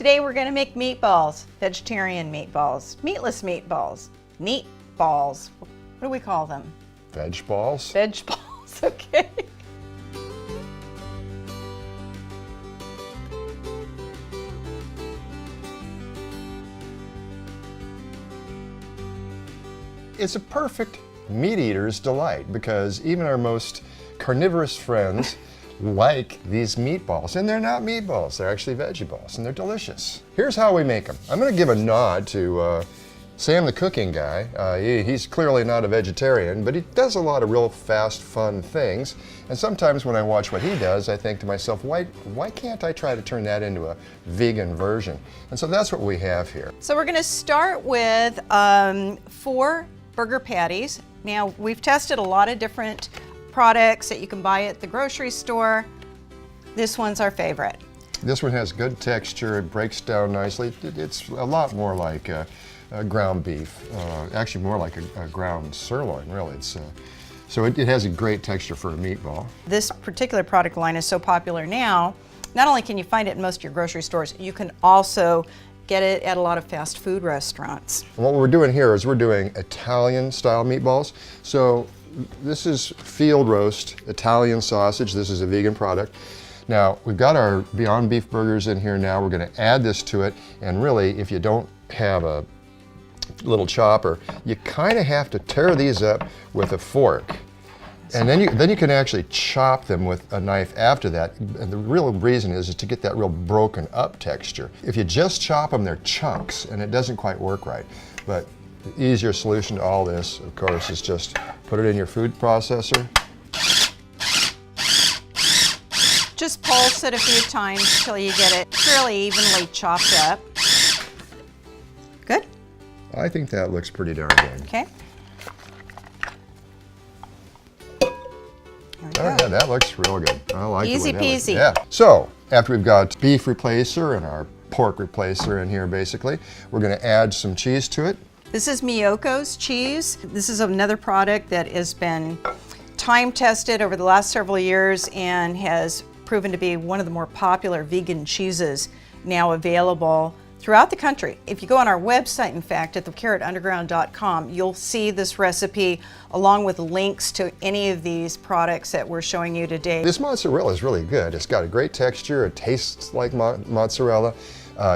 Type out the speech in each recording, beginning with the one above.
Today we're going to make meatballs, vegetarian meatballs, meatless meatballs, neat balls. What do we call them? Veg balls. Veg balls, okay. It's a perfect meat eater's delight because even our most carnivorous friends like these meatballs. And they're not meatballs, they're actually veggie balls, and they're delicious. Here's how we make them. I'm going to give a nod to Sam the cooking guy. He's clearly not a vegetarian, but he does a lot of real fast, fun things. And sometimes when I watch what he does, I think to myself, why can't I try to turn that into a vegan version? And so that's what we have here. So we're going to start with 4 burger patties. Now, we've tested a lot of different products that you can buy at the grocery store. This one's our favorite. This one has good texture, it breaks down nicely. It's a lot more like a ground beef, actually more like a ground sirloin, really. So it has a great texture for a meatball. This particular product line is so popular now, not only can you find it in most of your grocery stores, you can also get it at a lot of fast food restaurants. And what we're doing here is we're doing Italian style meatballs. So this is field roast Italian sausage. This is a vegan product. Now we've got our Beyond Beef burgers in here now. We're going to add this to it, and really if you don't have a little chopper, you kind of have to tear these up with a fork. And then you can actually chop them with a knife after that. And the real reason is to get that real broken up texture. If you just chop them, they're chunks, and it doesn't quite work right. But the easier solution to all this, of course, is just put it in your food processor. Just pulse it a few times till you get it fairly evenly chopped up. Good? I think that looks pretty darn good. Okay. Oh yeah, that looks real good. I like it. Easy peasy. Yeah. So after we've got beef replacer and our pork replacer in here, basically, we're going to add some cheese to it. This is Miyoko's cheese. This is another product that has been time tested over the last several years and has proven to be one of the more popular vegan cheeses now available throughout the country. If you go on our website, in fact, at thecarrotunderground.com, you'll see this recipe along with links to any of these products that we're showing you today. This mozzarella is really good. It's got a great texture. It tastes like mozzarella.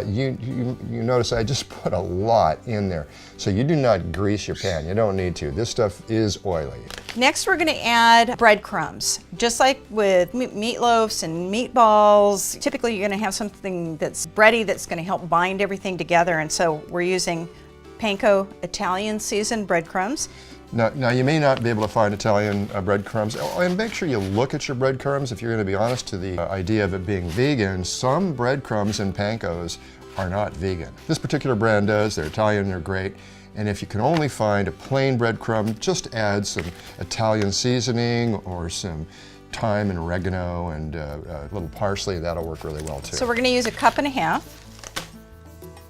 You notice I just put a lot in there. So you do not grease your pan. You don't need to. This stuff is oily. Next, we're going to add breadcrumbs. Just like with meatloafs and meatballs, typically you're going to have something that's bready that's going to help bind everything together. And so we're using panko Italian seasoned breadcrumbs. Now you may not be able to find Italian breadcrumbs, and make sure you look at your breadcrumbs if you're going to be honest to the idea of it being vegan. Some breadcrumbs and pankos are not vegan. This particular brand does. They're Italian, they're great. And if you can only find a plain breadcrumb, just add some Italian seasoning or some thyme and oregano and a little parsley. That'll work really well too. So we're going to use 1.5 cups.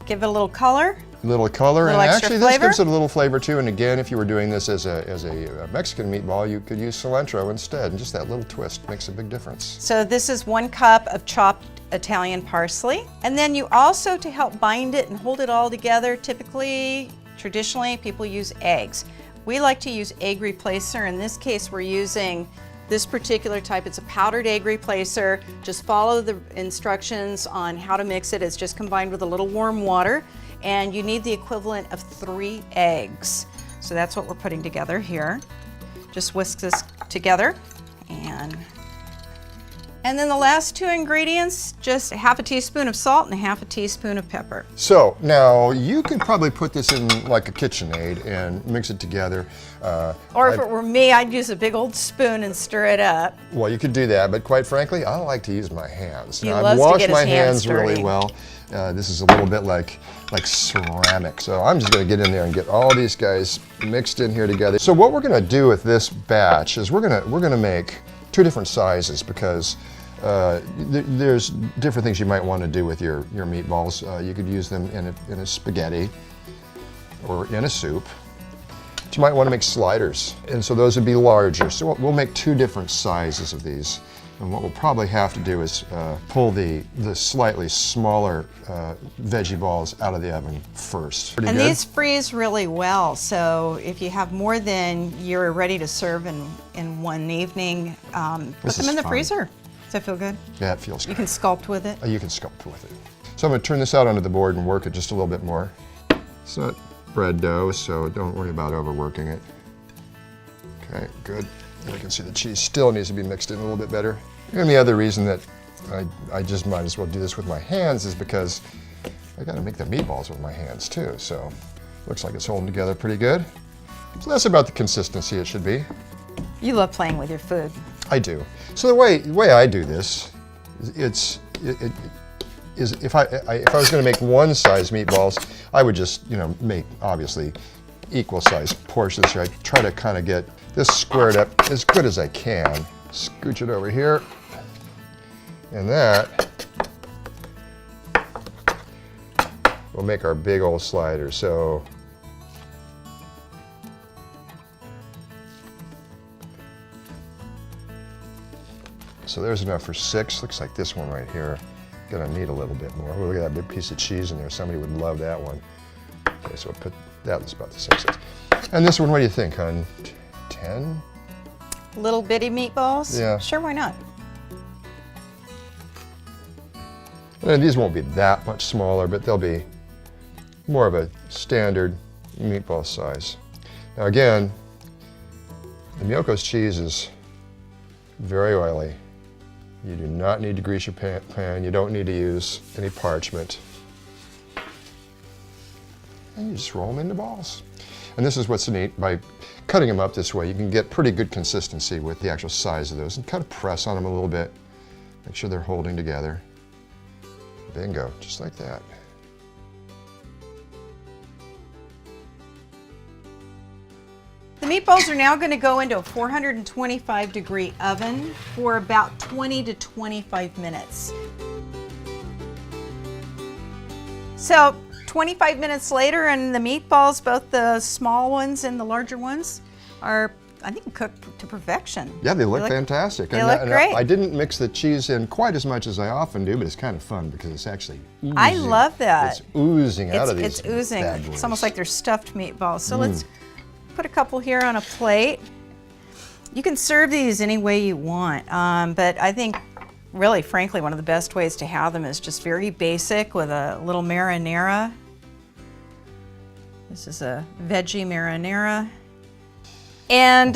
Give it a little color. Little color, and actually this flavor. gives it a little flavor too. And again, if you were doing this as a Mexican meatball, you could use cilantro instead, and just that little twist makes a big difference. So this is 1 cup of chopped Italian parsley. And then you also, to help bind it and hold it all together, traditionally, people use eggs. We like to use egg replacer. In this case, we're using this particular type. It's a powdered egg replacer. Just follow the instructions on how to mix it. It's just combined with a little warm water. And you need the equivalent of 3 eggs. So that's what we're putting together here. Just whisk this together. And then the last 2 ingredients, just 1/2 teaspoon of salt and 1/2 teaspoon of pepper. So now you can probably put this in like a KitchenAid and mix it together. Or if it were me, I'd use a big old spoon and stir it up. Well, you could do that, but quite frankly, I like to use my hands. He Now, loves I've to washed get his my hands hands really dirty. well. This is a little bit like ceramic. So I'm just going to get in there and get all these guys mixed in here together. So what we're going to do with this batch is we're going to make 2 different sizes because there's different things you might want to do with your meatballs. You could use them in a spaghetti or in a soup. But you might want to make sliders, and so those would be larger. So we'll make 2 different sizes of these. And what we'll probably have to do is pull the slightly smaller veggie balls out of the oven first. Pretty and good? these freeze really well, so if you have more than you're ready to serve in one evening, put them in the freezer. Does that feel good? Yeah, it feels good. You can sculpt with it. You can sculpt with it. So I'm going to turn this out onto the board and work it just a little bit more. It's not bread dough, so don't worry about overworking it. Okay, good. And you can see the cheese still needs to be mixed in a little bit better. And the other reason that I just might as well do this with my hands is because I got to make the meatballs with my hands too. So looks like it's holding together pretty good. So that's about the consistency it should be. You love playing with your food. I do. So the way I do this, is if I was going to make one size meatballs, I would just make obviously equal size portions here. I try to kind of get this squared up as good as I can. Scooch it over here, and that will make our big old slider. So there's enough for 6. Looks like this one right here. Gonna need a little bit more. Oh, look at that big piece of cheese in there. Somebody would love that one. Okay, so we'll put that. That's about the same size. And this one, what do you think, hon? 10? Little bitty meatballs? Yeah. Sure, why not? And these won't be that much smaller, but they'll be more of a standard meatball size. Now again, the Miyoko's cheese is very oily. You do not need to grease your pan. You don't need to use any parchment. And you just roll them into balls. And this is what's neat. By cutting them up this way, you can get pretty good consistency with the actual size of those, and kind of press on them a little bit. Make sure they're holding together. Bingo, just like that. The meatballs are now going to go into a 425-degree oven for about 20 to 25 minutes. So 25 minutes later, and the meatballs, both the small ones and the larger ones, are, I think, cooked to perfection. Yeah, they look fantastic. They look great. I didn't mix the cheese in quite as much as I often do, but it's kind of fun because it's actually oozing. I love that. It's oozing out of these. It's oozing. Bad boys. It's almost like they're stuffed meatballs. So let's put a couple here on a plate. You can serve these any way you want, but I think, really, frankly, one of the best ways to have them is just very basic with a little marinara. This is a veggie marinara. And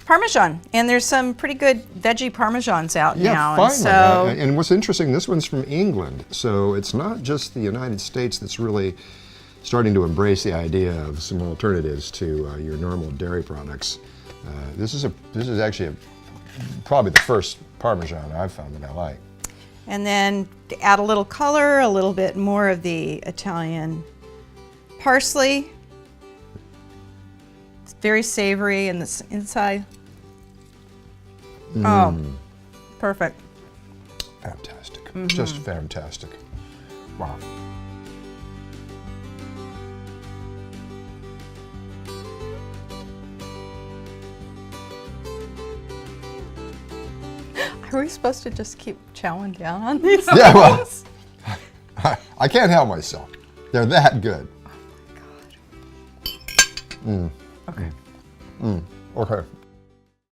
Parmesan, and there's some pretty good veggie Parmesans out now. Finally. And so, and what's interesting, this one's from England, so it's not just the United States that's really starting to embrace the idea of some alternatives to your normal dairy products. This is actually probably the first Parmesan I've found that I like. and then to add a little color, a little bit more of the Italian parsley. It's very savory in the inside. Oh, perfect. Fantastic. Just fantastic. Wow. Are we supposed to just keep chowing down on these? Yeah, well, I can't help myself. They're that good. Oh my God. Okay.